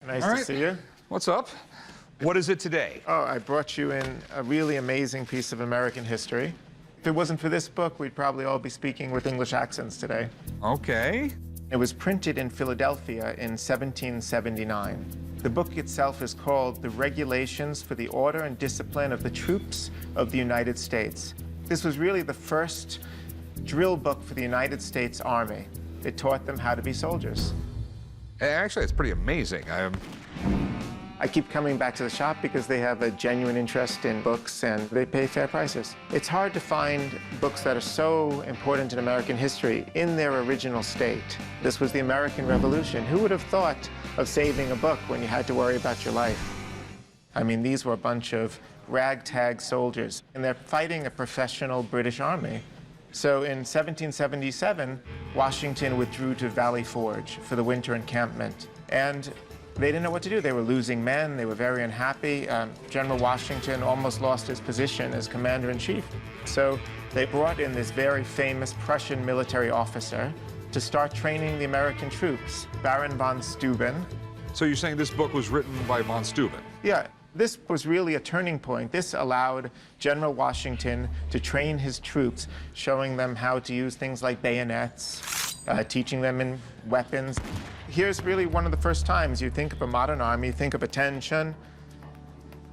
Nice to see you. What's up? What is it today? Oh, I brought you in a really amazing piece of American history. If it wasn't for this book, we'd probably all be speaking with English accents today. Okay. It was printed in Philadelphia in 1779. The book itself is called The Regulations for the Order and Discipline of the Troops of the United States. This was really the first drill book for the United States Army. It taught them how to be soldiers. Actually, it's pretty amazing. I keep coming back to the shop because they have a genuine interest in books and they pay fair prices. It's hard to find books that are so important in American history in their original state. This was the American Revolution. Who would have thought of saving a book when you had to worry about your life? I mean, these were a bunch of ragtag soldiers, and they're fighting a professional British army. So in 1777, Washington withdrew to Valley Forge for the winter encampment. And they didn't know what to do. They were losing men. They were very unhappy. General Washington almost lost his position as commander-in-chief. So they brought in this very famous Prussian military officer to start training the American troops, Baron von Steuben. So you're saying this book was written by von Steuben? Yeah. This was really a turning point. This allowed General Washington to train his troops, showing them how to use things like bayonets, teaching them in weapons. Here's really one of the first times you think of a modern army, think of attention.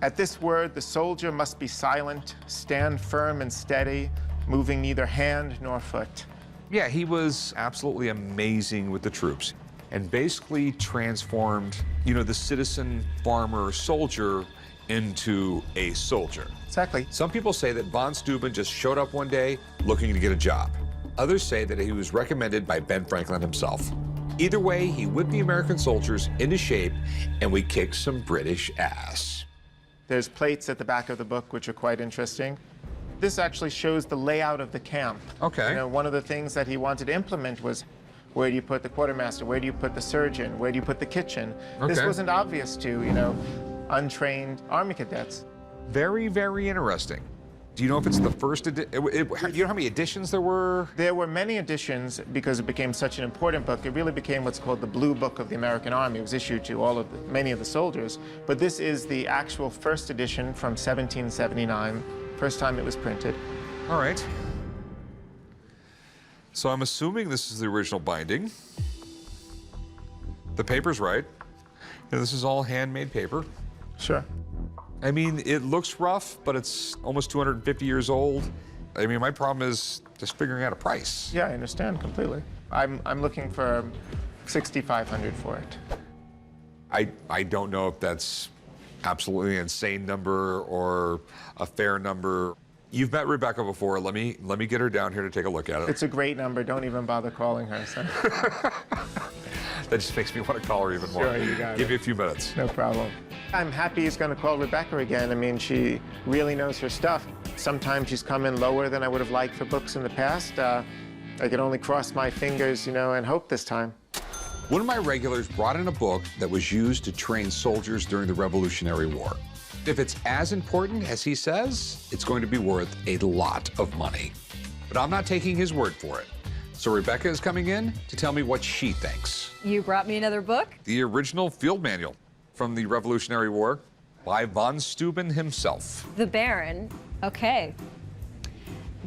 At this word, the soldier must be silent, stand firm and steady, moving neither hand nor foot. Yeah, he was absolutely amazing with the troops and basically transformed, you know, the citizen farmer soldier into a soldier. Exactly. Some people say that von Steuben just showed up one day looking to get a job. Others say that he was recommended by Ben Franklin himself. Either way, he whipped the American soldiers into shape, and we kicked some British ass. There's plates at the back of the book which are quite interesting. This actually shows the layout of the camp. Okay. You know, one of the things that he wanted to implement was, where do you put the quartermaster? Where do you put the surgeon? Where do you put the kitchen? Okay. This wasn't obvious to, you know, untrained Army cadets. Very, very interesting. Do you know if it's the first edition? Do you know how many editions there were? There were many editions because it became such an important book. It really became what's called the Blue Book of the American Army. It was issued to many of the soldiers. But this is the actual first edition from 1779, first time it was printed. All right. So I'm assuming this is the original binding. The paper's right. And this is all handmade paper. Sure. I mean, it looks rough, but it's almost 250 years old. I mean, my problem is just figuring out a price. Yeah, I understand completely. I'm looking for $6,500 for it. I don't know if that's absolutely an insane number or a fair number. You've met Rebecca before. Let me get her down here to take a look at it. It's a great number. Don't even bother calling her. So. That just makes me want to call her even more. Sure, you got it. Give you a few minutes. No problem. I'm happy he's going to call Rebecca again. I mean, she really knows her stuff. Sometimes she's come in lower than I would have liked for books in the past. I could only cross my fingers, you know, and hope this time. One of my regulars brought in a book that was used to train soldiers during the Revolutionary War. If it's as important as he says, it's going to be worth a lot of money. But I'm not taking his word for it. So Rebecca is coming in to tell me what she thinks. You brought me another book? The original field manual from the Revolutionary War by von Steuben himself. The Baron. Okay.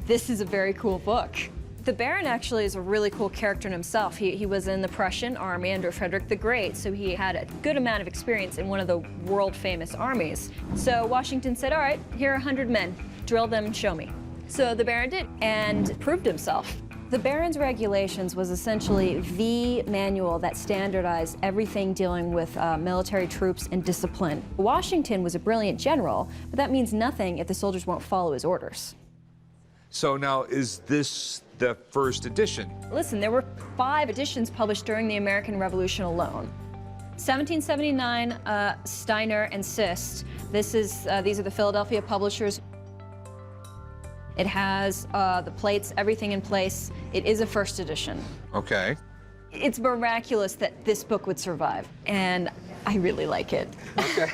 This is a very cool book. The Baron actually is a really cool character in himself. He was in the Prussian army under Frederick the Great, so he had a good amount of experience in one of the world-famous armies. So Washington said, all right, here are 100 men. Drill them and show me. So the Baron did and proved himself. The Baron's Regulations was essentially the manual that standardized everything dealing with military troops and discipline. Washington was a brilliant general, but that means nothing if the soldiers won't follow his orders. So now, is this the first edition? Listen, there were 5 editions published during the American Revolution alone. 1779, Steiner and Sist. These are the Philadelphia publishers. It has the plates, everything in place. It is a first edition. Okay. It's miraculous that this book would survive, and I really like it. Okay.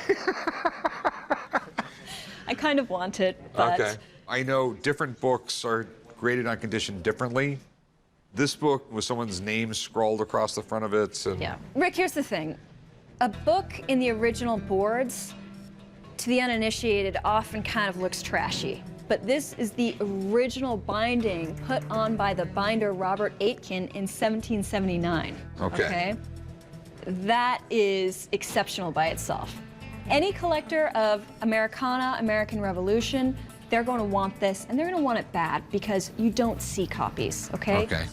I kind of want it, but... Okay. I know different books are graded on condition differently. This book with someone's name scrawled across the front of it. And... Yeah. Rick, here's the thing. A book in the original boards, to the uninitiated, often kind of looks trashy. But this is the original binding put on by the binder Robert Aitken in 1779. Okay. That is exceptional by itself. Any collector of Americana, American Revolution, they're going to want this, and they're going to want it bad because you don't see copies, okay? Okay.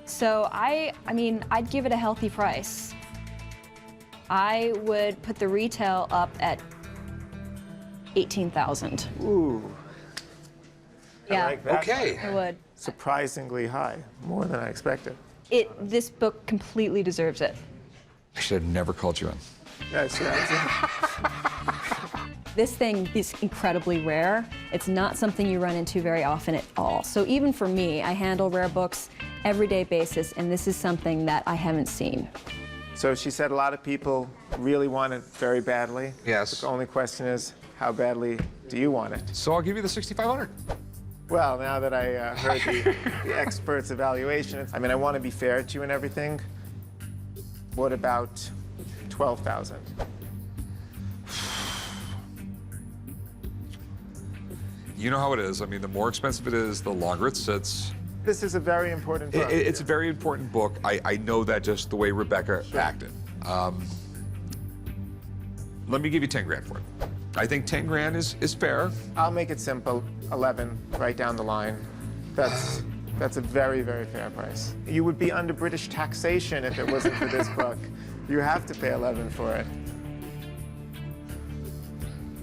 So I mean, I'd give it a healthy price. I would put the retail up at $18,000. Ooh. Yeah. I like that. Okay. I would. Surprisingly high, more than I expected. This book completely deserves it. I should have never called you in. Yes, yes. This thing is incredibly rare. It's not something you run into very often at all. So even for me, I handle rare books everyday basis, and this is something that I haven't seen. So she said a lot of people really want it very badly. Yes. The only question is, how badly do you want it? So I'll give you the $6,500. Well, now that I heard the expert's evaluation, I mean, I want to be fair to you and everything. What about 12,000? You know how it is. I mean, the more expensive it is, the longer it sits. This is a very important book. It's a very important book. I know that just the way Rebecca acted. Let me give you 10 grand for it. I think 10 grand is fair. I'll make it simple. 11, right down the line. That's a very, very fair price. You would be under British taxation if it wasn't for this book. You have to pay 11 for it.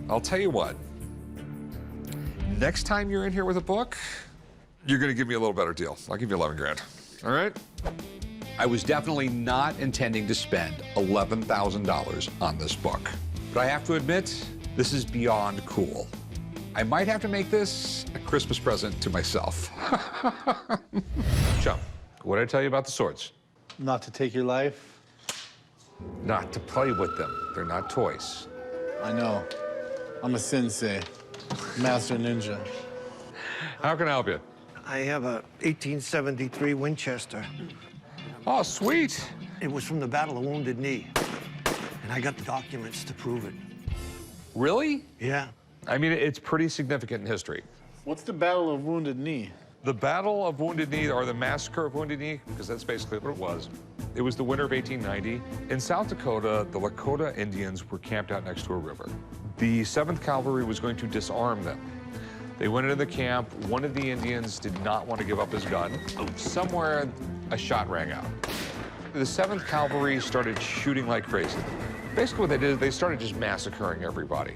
I'll tell you what. Next time you're in here with a book, you're gonna give me a little better deal. I'll give you 11 grand, all right? I was definitely not intending to spend $11,000 on this book. But I have to admit, this is beyond cool. I might have to make this a Christmas present to myself. Chum, what did I tell you about the swords? Not to take your life? Not to play with them. They're not toys. I know. I'm a sensei, master ninja. How can I help you? I have a 1873 Winchester. Oh, sweet. It was from the Battle of Wounded Knee. And I got the documents to prove it. Really? Yeah. I mean, it's pretty significant in history. What's the Battle of Wounded Knee? The Battle of Wounded Knee, or the Massacre of Wounded Knee, because that's basically what it was. It was the winter of 1890. In South Dakota, the Lakota Indians were camped out next to a river. The 7th Cavalry was going to disarm them. They went into the camp. One of the Indians did not want to give up his gun. Somewhere, a shot rang out. The 7th Cavalry started shooting like crazy. Basically what they did is they started just massacring everybody.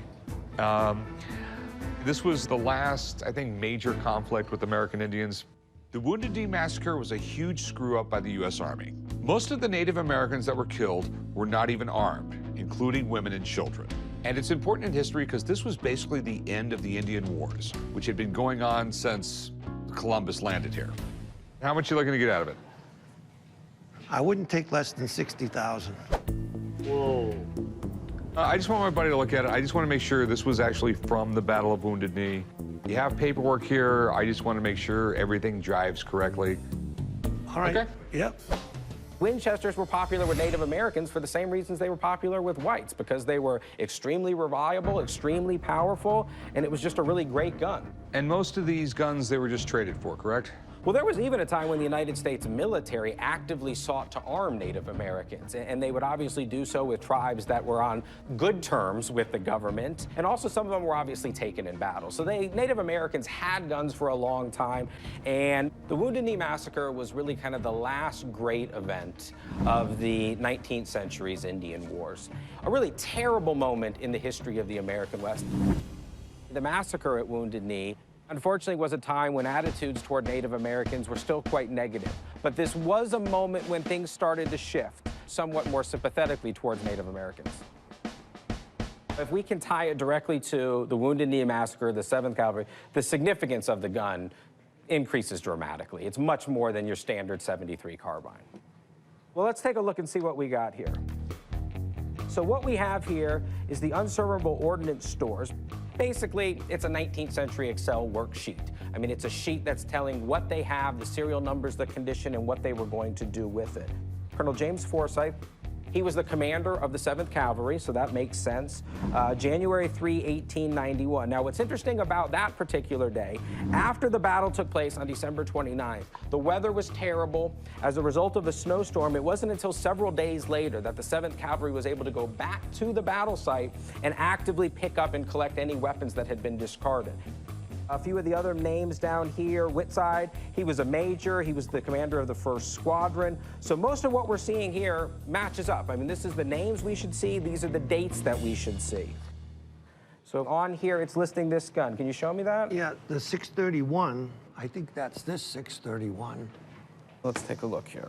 This was the last, I think, major conflict with American Indians. The Wounded Knee Massacre was a huge screw-up by the U.S. Army. Most of the Native Americans that were killed were not even armed, including women and children. And it's important in history because this was basically the end of the Indian Wars, which had been going on since Columbus landed here. How much are you looking to get out of it? I wouldn't take less than 60,000. Whoa. I just want my buddy to look at it. I just want to make sure this was actually from the Battle of Wounded Knee. You have paperwork here. I just want to make sure everything drives correctly. All right. Okay. Yep. Winchesters were popular with Native Americans for the same reasons they were popular with whites, because they were extremely reliable, extremely powerful, and it was just a really great gun. And most of these guns, they were just traded for, correct? Well, there was even a time when the United States military actively sought to arm Native Americans, and they would obviously do so with tribes that were on good terms with the government, and also some of them were obviously taken in battle. So Native Americans had guns for a long time, and the Wounded Knee Massacre was really kind of the last great event of the 19th century's Indian Wars. A really terrible moment in the history of the American West. The massacre at Wounded Knee, unfortunately, was a time when attitudes toward Native Americans were still quite negative. But this was a moment when things started to shift somewhat more sympathetically towards Native Americans. If we can tie it directly to the Wounded Knee Massacre, the 7th Cavalry, the significance of the gun increases dramatically. It's much more than your standard .73 carbine. Well, let's take a look and see what we got here. So what we have here is the unservable ordnance stores. Basically, it's a 19th century Excel worksheet. I mean, it's a sheet that's telling what they have, the serial numbers, the condition, and what they were going to do with it. Colonel James Forsyth, He was the commander of the 7th Cavalry, so that makes sense. January 3, 1891. Now, what's interesting about that particular day, after the battle took place on December 29th, the weather was terrible. As a result of a snowstorm, it wasn't until several days later that the 7th Cavalry was able to go back to the battle site and actively pick up and collect any weapons that had been discarded. A few of the other names down here, Whitside, he was a major, he was the commander of the 1st Squadron. So most of what we're seeing here matches up. I mean, this is the names we should see, these are the dates that we should see. So on here, it's listing this gun. Can you show me that? Yeah, the 631, I think that's this 631. Let's take a look here.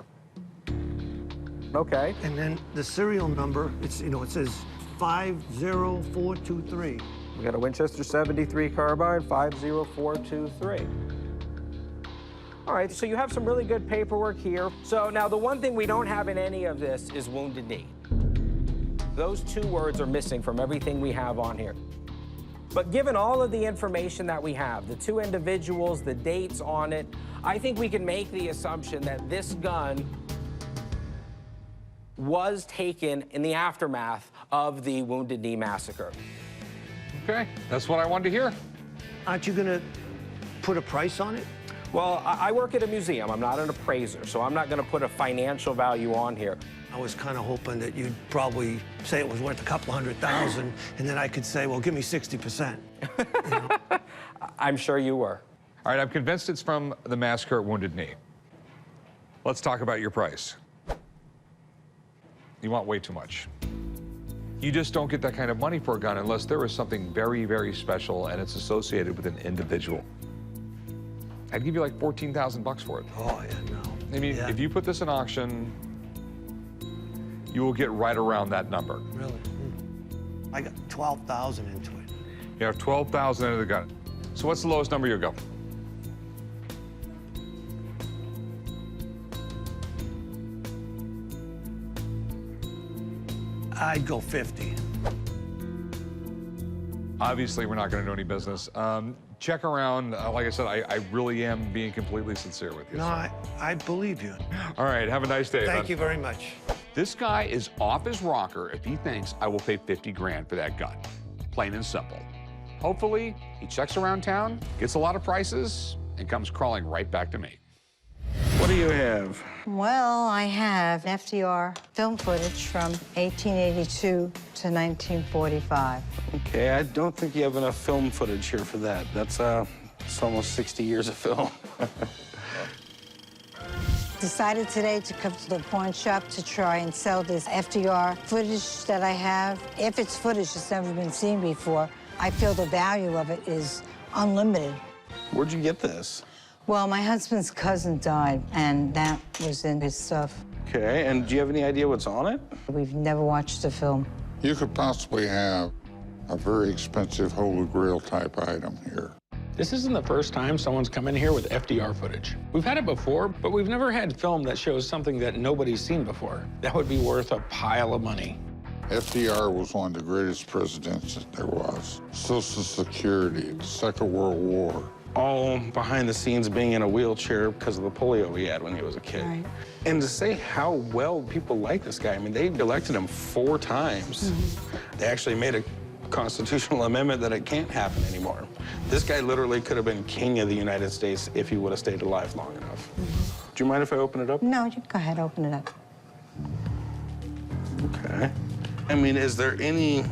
Okay. And then the serial number, it's, you know, it says 50423. We got a Winchester 73 carbine, 50423. All right, so you have some really good paperwork here. So now the one thing we don't have in any of this is wounded knee. Those 2 words are missing from everything we have on here. But given all of the information that we have, the 2 individuals, the dates on it, I think we can make the assumption that this gun was taken in the aftermath of the Wounded Knee Massacre. Okay, that's what I wanted to hear. Aren't you gonna put a price on it? Well, I work at a museum. I'm not an appraiser, so I'm not gonna put a financial value on here. I was kind of hoping that you'd probably say it was worth a couple $100,000, and then I could say, well, give me 60%. You know? I'm sure you were. All right, I'm convinced it's from the massacre at Wounded Knee. Let's talk about your price. You want way too much. You just don't get that kind of money for a gun unless there is something very, very special and it's associated with an individual. I'd give you like 14,000 bucks for it. Oh, yeah, no. I mean, Yeah. if you put this in auction, you will get right around that number. Really? I got 12,000 into it. You have 12,000 into the gun. So what's the lowest number you'll go? I'd go 50. Obviously, we're not going to do any business. Check around. Like I said, I really am being completely sincere with you. No, so. I believe you. All right, have a nice day. Thank bud. you very much. This guy is off his rocker if he thinks I will pay 50 grand for that gun. Plain and simple. Hopefully, he checks around town, gets a lot of prices, and comes crawling right back to me. What do you have? Well, I have FDR film footage from 1882 to 1945. Okay, I don't think you have enough film footage here for that. That's it's almost 60 years of film. Decided today to come to the pawn shop to try and sell this FDR footage that I have. If it's footage that's never been seen before, I feel the value of it is unlimited. Where'd you get this? Well, my husband's cousin died, and that was in his stuff. Okay, and do you have any idea what's on it? We've never watched the film. You could possibly have a very expensive Holy Grail type item here. This isn't the first time someone's come in here with FDR footage. We've had it before, but we've never had film that shows something that nobody's seen before. That would be worth a pile of money. FDR was one of the greatest presidents that there was. Social Security, the Second World War. All behind the scenes being in a wheelchair because of the polio he had when he was a kid. Right. And to say how well people like this guy, I mean, they elected him 4 times. They actually made a constitutional amendment that it can't happen anymore. This guy literally could have been king of the United States if he would have stayed alive long enough. Do you mind if I open it up? No, you go ahead, open it up. Okay. I mean, is there any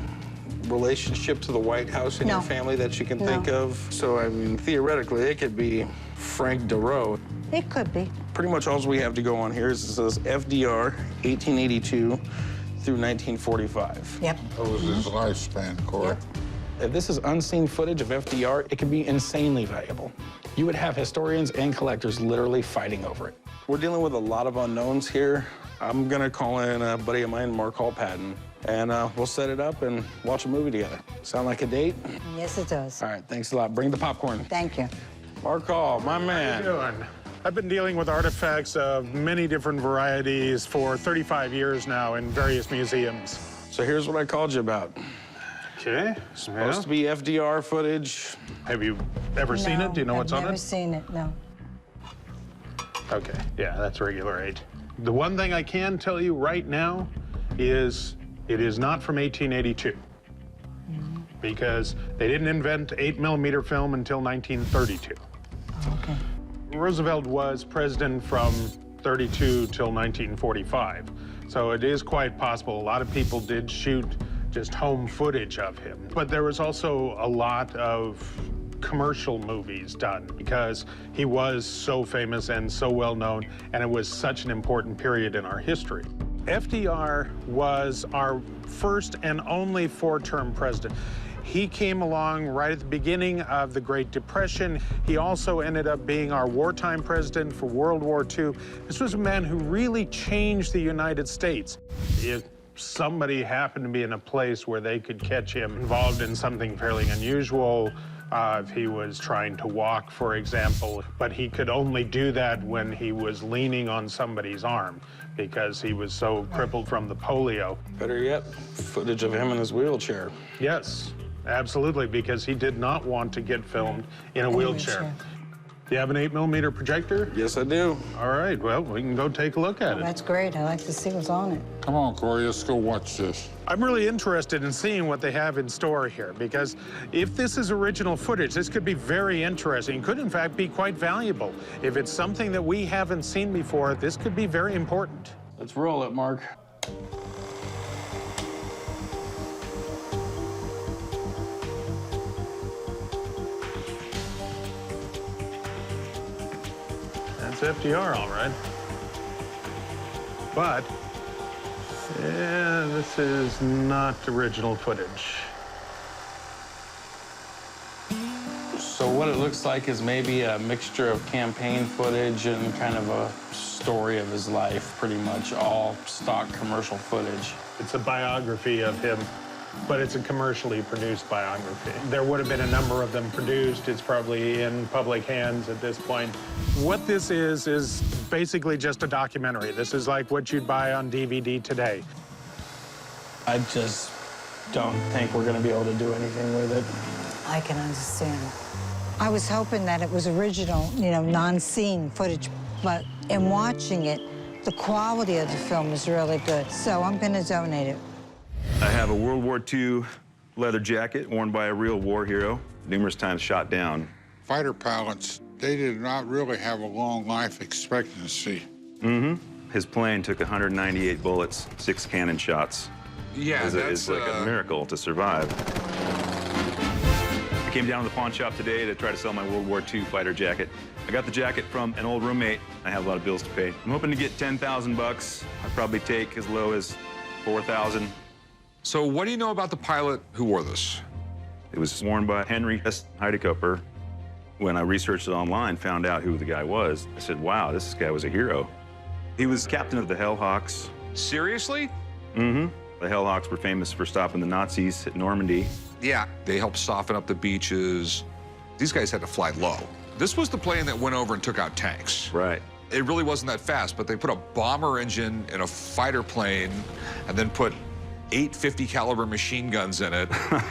relationship to the White House in No. your family that you can No. think of? So, I mean, theoretically, it could be Frank DeRoe. It could be. Pretty much all we have to go on here is it says FDR 1882 through 1945. Yep. That was his lifespan, Corey. If this is unseen footage of FDR, it could be insanely valuable. You would have historians and collectors literally fighting over it. We're dealing with a lot of unknowns here. I'm gonna call in a buddy of mine, Mark Hall Patton, and we'll set it up and watch a movie together. Sound like a date? Yes, it does. All right, thanks a lot. Bring the popcorn. Thank you. Mark Hall, my man. How you doing? I've been dealing with artifacts of many different varieties for 35 years now in various museums. So here's what I called you about. Okay. Supposed to be FDR footage. Have you ever seen it? Do you know what's I've on never it? seen it, no. Okay, yeah, that's regular age. The one thing I can tell you right now is it is not from 1882 because they didn't invent 8mm film until 1932. Oh, okay. Roosevelt was president from 32 till 1945, so it is quite possible. A lot of people did shoot just home footage of him, but there was also a lot of commercial movies done because he was so famous and so well known, and it was such an important period in our history. FDR was our first and only four-term president. He came along right at the beginning of the Great Depression. He also ended up being our wartime president for World War II. This was a man who really changed the United States. If somebody happened to be in a place where they could catch him involved in something fairly unusual, if he was trying to walk, for example, but he could only do that when he was leaning on somebody's arm because he was so crippled from the polio. Better yet, footage of him in his wheelchair. Yes, absolutely, because he did not want to get filmed in a wheelchair. Do you have an 8mm projector? Yes, I do. All right, well, we can go take a look at it. That's great. I like to see what's on it. Come on, Corey, let's go watch this. I'm really interested in seeing what they have in store here, because if this is original footage, this could be very interesting. It could, in fact, be quite valuable. If it's something that we haven't seen before, this could be very important. Let's roll it, Mark. That's FDR, all right. But, yeah, this is not original footage. So what it looks like is maybe a mixture of campaign footage and kind of a story of his life, pretty much all stock commercial footage. It's a biography of him, but it's a commercially produced biography. There would have been a number of them produced. It's probably in public hands at this point. What this is basically just a documentary. This is like what you'd buy on DVD today. I just don't think we're going to be able to do anything with it. I can understand. I was hoping that it was original, you know, non-scene footage, but in watching it, the quality of the film is really good, so I'm going to donate it. I have a World War II leather jacket worn by a real war hero, numerous times shot down. Fighter pilots, they did not really have a long life expectancy. His plane took 198 bullets, 6 cannon shots. Yeah, It's like a miracle to survive. I came down to the pawn shop today to try to sell my World War II fighter jacket. I got the jacket from an old roommate. I have a lot of bills to pay. I'm hoping to get 10,000 bucks. I'd probably take as low as 4,000. So what do you know about the pilot who wore this? It was worn by Henry S. Heidekoper. When I researched it online, found out who the guy was, I said, wow, this guy was a hero. He was captain of the Hellhawks. Seriously? The Hellhawks were famous for stopping the Nazis at Normandy. Yeah, they helped soften up the beaches. These guys had to fly low. This was the plane that went over and took out tanks. Right. It really wasn't that fast, but they put a bomber engine in a fighter plane and then put 8 50 caliber machine guns in it.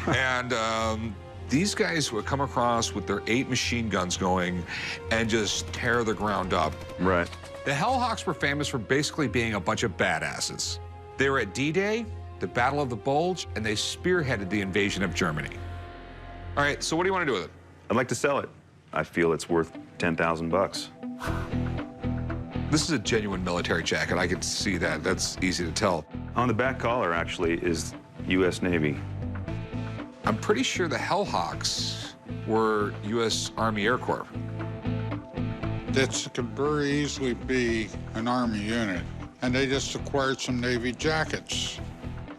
And these guys would come across with their 8 machine guns going and just tear the ground up. Right. The Hellhawks were famous for basically being a bunch of badasses. They were at D-Day, the Battle of the Bulge, and they spearheaded the invasion of Germany. All right, so what do you want to do with it? I'd like to sell it. I feel it's worth 10,000 bucks. This is a genuine military jacket. I could see that. That's easy to tell. On the back collar, actually, is U.S. Navy. I'm pretty sure the Hellhawks were U.S. Army Air Corps. This could very easily be an Army unit, and they just acquired some Navy jackets.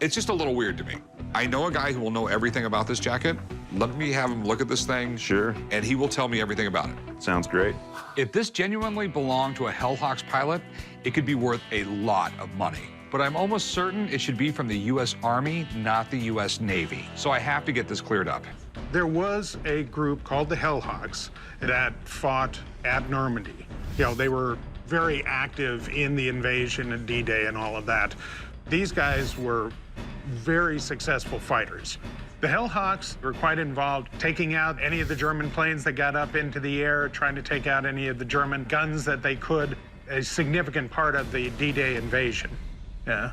It's just a little weird to me. I know a guy who will know everything about this jacket. Let me have him look at this thing. Sure. And he will tell me everything about it. Sounds great. If this genuinely belonged to a Hellhawks pilot, it could be worth a lot of money. But I'm almost certain it should be from the U.S. Army, not the U.S. Navy. So I have to get this cleared up. There was a group called the Hellhawks that fought at Normandy. You know, they were very active in the invasion and D-Day and all of that. These guys were very successful fighters. The Hellhawks were quite involved taking out any of the German planes that got up into the air, trying to take out any of the German guns that they could, a significant part of the D-Day invasion. Yeah.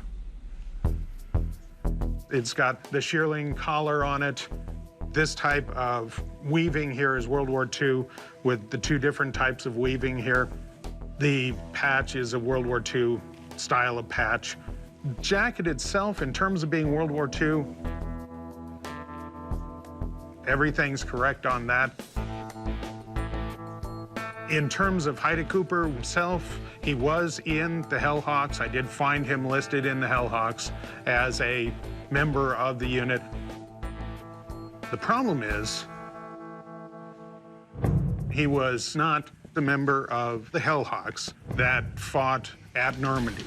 It's got the shearling collar on it. This type of weaving here is World War II with the two different types of weaving here. The patch is a World War II style of patch. Jacket itself, in terms of being World War II, everything's correct on that. In terms of Heide Cooper himself, he was in the Hellhawks. I did find him listed in the Hellhawks as a member of the unit. The problem is, he was not the member of the Hellhawks that fought at Normandy.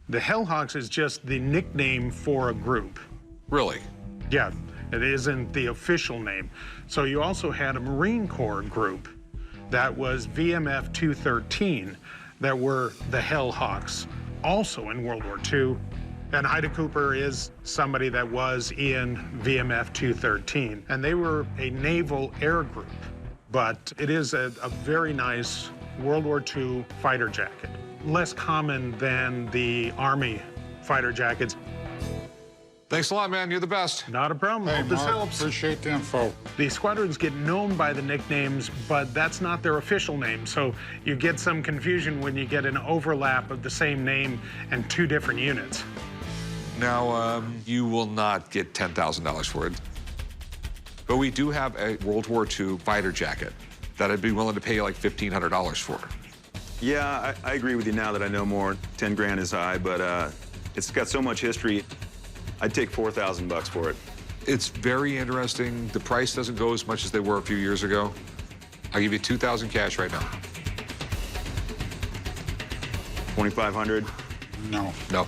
The Hellhawks is just the nickname for a group. Really? Yeah, it isn't the official name. So you also had a Marine Corps group that was VMF 213 that were the Hellhawks, also in World War II. And Heide Cooper is somebody that was in VMF 213. And they were a naval air group, but it is a very nice World War II fighter jacket. Less common than the Army fighter jackets. Thanks a lot, man. You're the best. Not a problem. Hey, Hope this Mark, helps. appreciate the info. The squadrons get known by the nicknames, but that's not their official name. So you get some confusion when you get an overlap of the same name and two different units. Now, you will not get $10,000 for it. But we do have a World War II fighter jacket that I'd be willing to pay you like $1,500 for. Yeah, I agree with you now that I know more. 10 grand is high, but it's got so much history. I'd take 4,000 bucks for it. It's very interesting. The price doesn't go as much as they were a few years ago. I'll give you 2,000 cash right now. 2,500? No. No.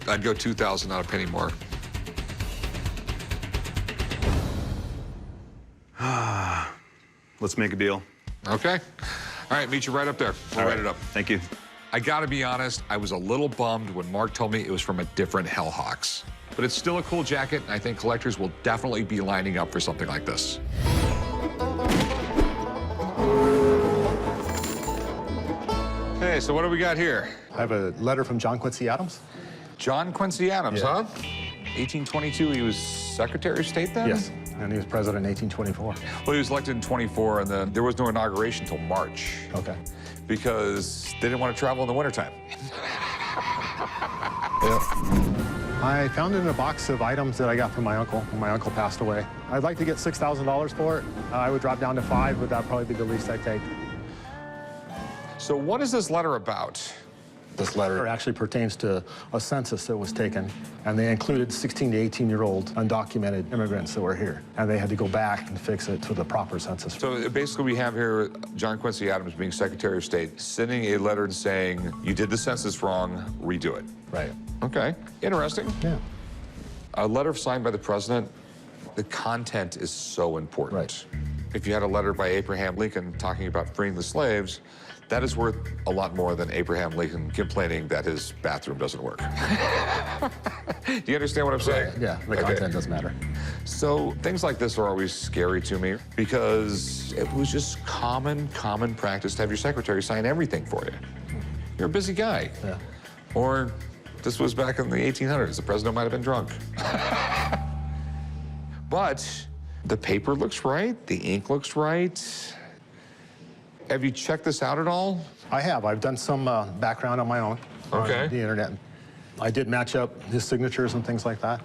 I'd go 2,000, not a penny more. Let's make a deal. Okay. All right, meet you right up there. We'll write it up. Thank you. I gotta be honest, I was a little bummed when Mark told me it was from a different Hellhawks. But it's still a cool jacket, and I think collectors will definitely be lining up for something like this. Hey, so what do we got here? I have a letter from John Quincy Adams. John Quincy Adams, huh? 1822, he was Secretary of State then? Yes, and he was president in 1824. Well, he was elected in 24, and then there was no inauguration until March. Okay. Because they didn't want to travel in the wintertime. I found it in a box of items that I got from my uncle when my uncle passed away. I'd like to get $6,000 for it. I would drop down to $5,000, but that'd probably be the least I'd take. So what is this letter about? This letter actually pertains to a census that was taken, and they included 16 to 18-year-old undocumented immigrants that were here, and they had to go back and fix it to the proper census. So basically we have here John Quincy Adams being Secretary of State, sending a letter saying, you did the census wrong, redo it. Right. Okay, interesting. Yeah. A letter signed by the president, the content is so important. Right. If you had a letter by Abraham Lincoln talking about freeing the slaves, that is worth a lot more than Abraham Lincoln complaining that his bathroom doesn't work. Do you understand what I'm saying? Yeah, the content does matter. So things like this are always scary to me because it was just common practice to have your secretary sign everything for you. You're a busy guy. Yeah. Or this was back in the 1800s. The president might have been drunk. But the paper looks right. The ink looks right. Have you checked this out at all? I have. I've done some background on my own on the internet. I did match up his signatures and things like that.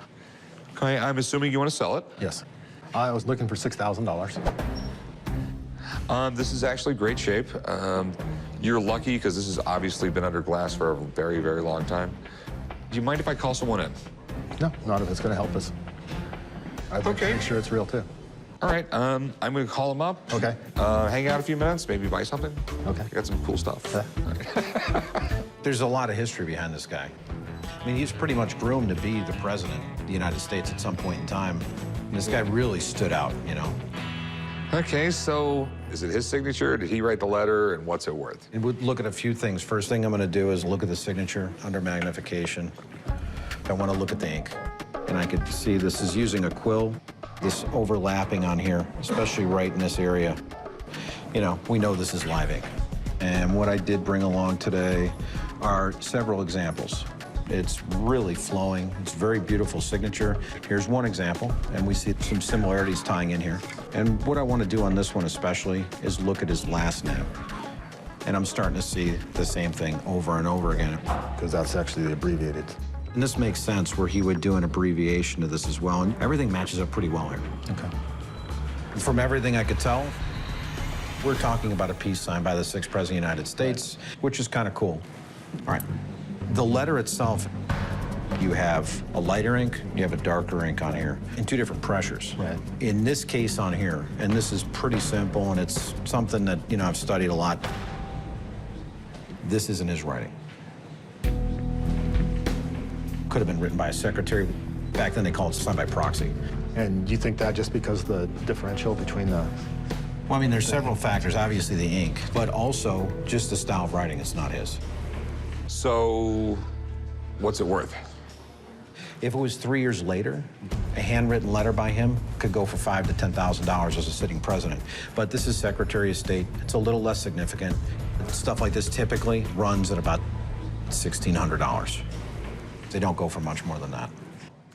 Okay, I'm assuming you want to sell it. Yes. I was looking for $6,000. This is actually great shape. You're lucky because this has obviously been under glass for a very, very long time. Do you mind if I call someone in? No, not if it's going to help us. I'd like to make sure it's real, too. All right, I'm going to call him up. Okay. Hang out a few minutes, maybe buy something. Okay. I got some cool stuff. There's a lot of history behind this guy. I mean, he's pretty much groomed to be the president of the United States at some point in time. And this guy really stood out, you know. Okay, so is it his signature? Did he write the letter, and what's it worth? And we'll look at a few things. First thing I'm going to do is look at the signature under magnification. I want to look at the ink. And I could see this is using a quill, this overlapping on here, especially right in this area. You know, we know this is live ink. And what I did bring along today are several examples. It's really flowing. It's a very beautiful signature. Here's one example, and we see some similarities tying in here. And what I want to do on this one especially is look at his last name. And I'm starting to see the same thing over and over again. Because that's actually abbreviated. And this makes sense where he would do an abbreviation to this as well, and everything matches up pretty well here. Okay. From everything I could tell, we're talking about a peace sign by the 6th President of the United States, which is kind of cool. All right. The letter itself, you have a lighter ink, you have a darker ink on here, in 2 different pressures. Right. In this case on here, and this is pretty simple, and it's something that, you know, I've studied a lot, this isn't his writing. Could have been written by a secretary. Back then, they called it sign by proxy. And you think that just because the differential between the... Well, I mean, there's several factors. Obviously, the ink, but also just the style of writing. It's not his. So, what's it worth? If it was 3 years later, a handwritten letter by him could go for $5,000 to $10,000 as a sitting president. But this is Secretary of State. It's a little less significant. Stuff like this typically runs at about $1,600. They don't go for much more than that.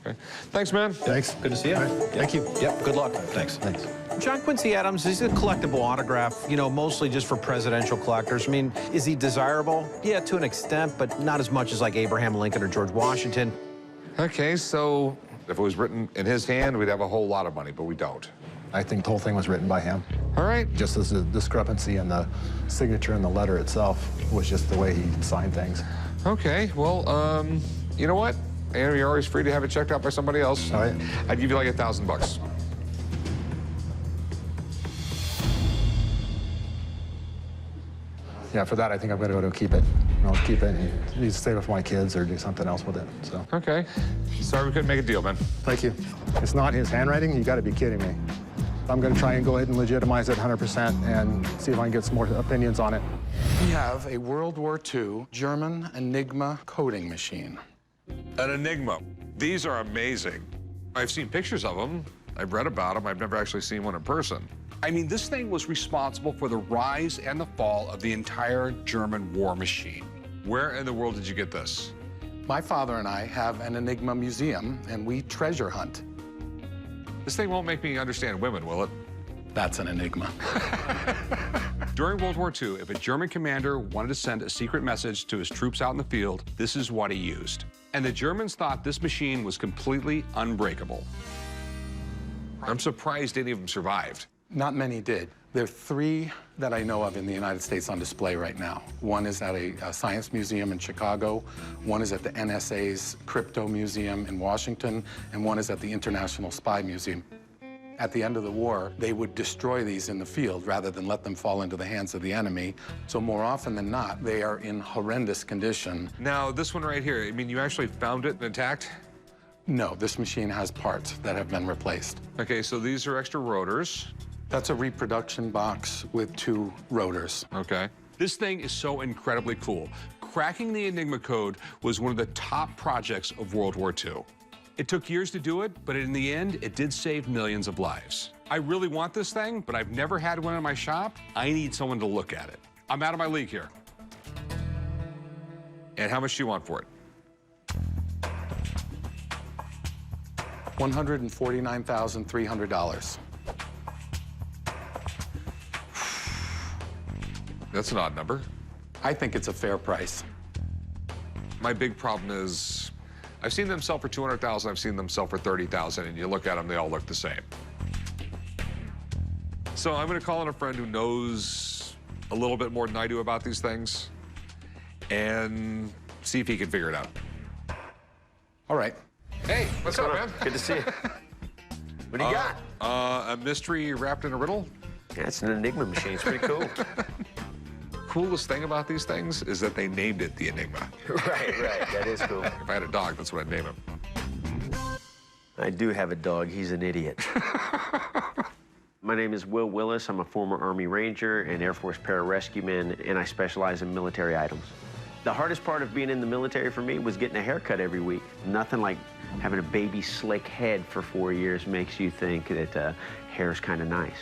Okay. Thanks, man. Thanks. Good to see you. Right. Thank you. Yep, good luck. Thanks. Thanks. John Quincy Adams, he's a collectible autograph, you know, mostly just for presidential collectors. I mean, is he desirable? Yeah, to an extent, but not as much as like Abraham Lincoln or George Washington. Okay, so if it was written in his hand, we'd have a whole lot of money, but we don't. I think the whole thing was written by him. All right. Just as the discrepancy in the signature and the letter itself was just the way he signed things. Okay, well, you know what? And you're always free to have it checked out by somebody else. All right. I'd give you like $1,000. Yeah, for that, I think I'm going to go to keep it. I'll keep it and either save it for my kids or do something else with it, so. Okay. Sorry we couldn't make a deal, man. Thank you. It's not his handwriting? You got to be kidding me. I'm going to try and go ahead and legitimize it 100% and see if I can get some more opinions on it. We have a World War II German Enigma coding machine. An Enigma. These are amazing. I've seen pictures of them. I've read about them. I've never actually seen one in person. I mean, this thing was responsible for the rise and the fall of the entire German war machine. Where in the world did you get this? My father and I have an Enigma museum, and we treasure hunt. This thing won't make me understand women, will it? That's an Enigma. During World War II, if a German commander wanted to send a secret message to his troops out in the field, this is what he used. And the Germans thought this machine was completely unbreakable. I'm surprised any of them survived. Not many did. There are 3 that I know of in the United States on display right now. One is at a science museum in Chicago, one is at the NSA's Crypto Museum in Washington, and one is at the International Spy Museum. At the end of the war, they would destroy these in the field rather than let them fall into the hands of the enemy. So more often than not, they are in horrendous condition. Now, this one right here, I mean, you actually found it intact? No, this machine has parts that have been replaced. Okay, so these are extra rotors. That's a reproduction box with 2 rotors. Okay. This thing is so incredibly cool. Cracking the Enigma code was one of the top projects of World War II. It took years to do it, but in the end, it did save millions of lives. I really want this thing, but I've never had one in my shop. I need someone to look at it. I'm out of my league here. And how much do you want for it? $149,300. That's an odd number. I think it's a fair price. My big problem is I've seen them sell for $200,000, I've seen them sell for $30,000, and you look at them, they all look the same. So I'm gonna call in a friend who knows a little bit more than I do about these things and see if he can figure it out. All right. Hey, what's up, man? Good to see you. What do you got? A mystery wrapped in a riddle? Yeah, it's an Enigma machine. It's pretty cool. Coolest thing about these things is that they named it the Enigma. Right. That is cool. If I had a dog, that's what I'd name him. I do have a dog. He's an idiot. My name is Will Willis. I'm a former Army Ranger and Air Force pararescueman, and I specialize in military items. The hardest part of being in the military for me was getting a haircut every week. Nothing like having a baby slick head for 4 years makes you think that hair's kind of nice.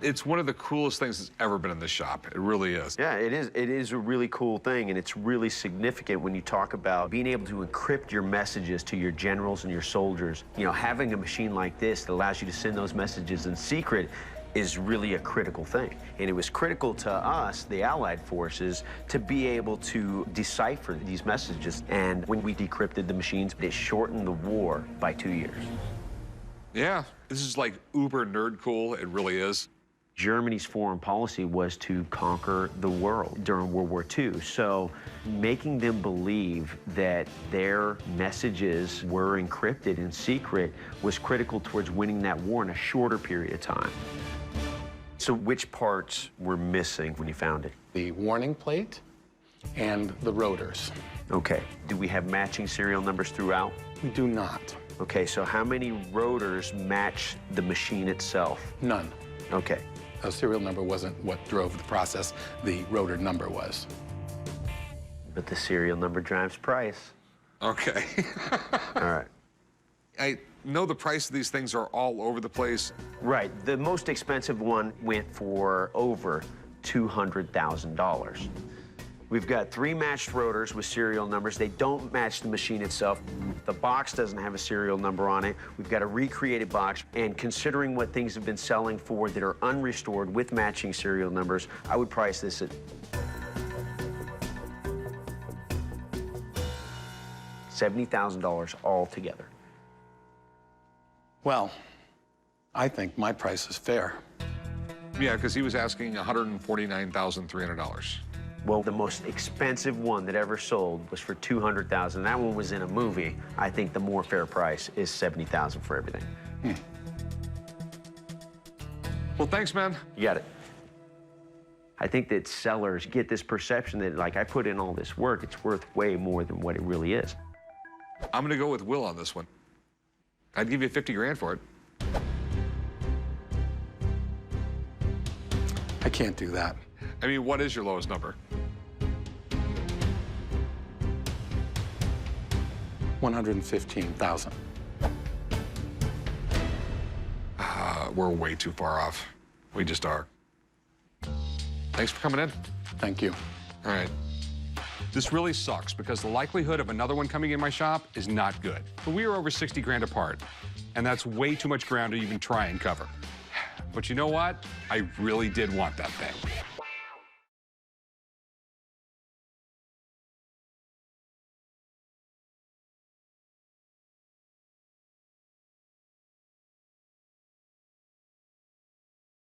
It's one of the coolest things that's ever been in this shop. It really is. Yeah, it is. It is a really cool thing, and it's really significant when you talk about being able to encrypt your messages to your generals and your soldiers. You know, having a machine like this that allows you to send those messages in secret is really a critical thing. And it was critical to us, the Allied forces, to be able to decipher these messages. And when we decrypted the machines, it shortened the war by 2 years. Yeah, this is like uber nerd cool. It really is. Germany's foreign policy was to conquer the world during World War II. So making them believe that their messages were encrypted in secret was critical towards winning that war in a shorter period of time. So which parts were missing when you found it? The warning plate and the rotors. Okay. Do we have matching serial numbers throughout? We do not. Okay, so how many rotors match the machine itself? None. Okay. A serial number wasn't what drove the process. The rotor number was. But the serial number drives price. Okay. All right. I know the price of these things are all over the place. Right. The most expensive one went for over $200,000. We've got 3 matched rotors with serial numbers. They don't match the machine itself. The box doesn't have a serial number on it. We've got a recreated box. And considering what things have been selling for that are unrestored with matching serial numbers, I would price this at $70,000 altogether. Well, I think my price is fair. Yeah, because he was asking $149,300. Well, the most expensive one that ever sold was for $200,000. That one was in a movie. I think the more fair price is $70,000 for everything. Well, thanks, man. You got it. I think that sellers get this perception that, like, I put in all this work, it's worth way more than what it really is. I'm going to go with Will on this one. I'd give you 50 grand for it. I can't do that. I mean, what is your lowest number? 115,000. We're way too far off. We just are. Thanks for coming in. Thank you. All right. This really sucks because the likelihood of another one coming in my shop is not good. But we are over 60 grand apart, and that's way too much ground to even try and cover. But you know what? I really did want that thing.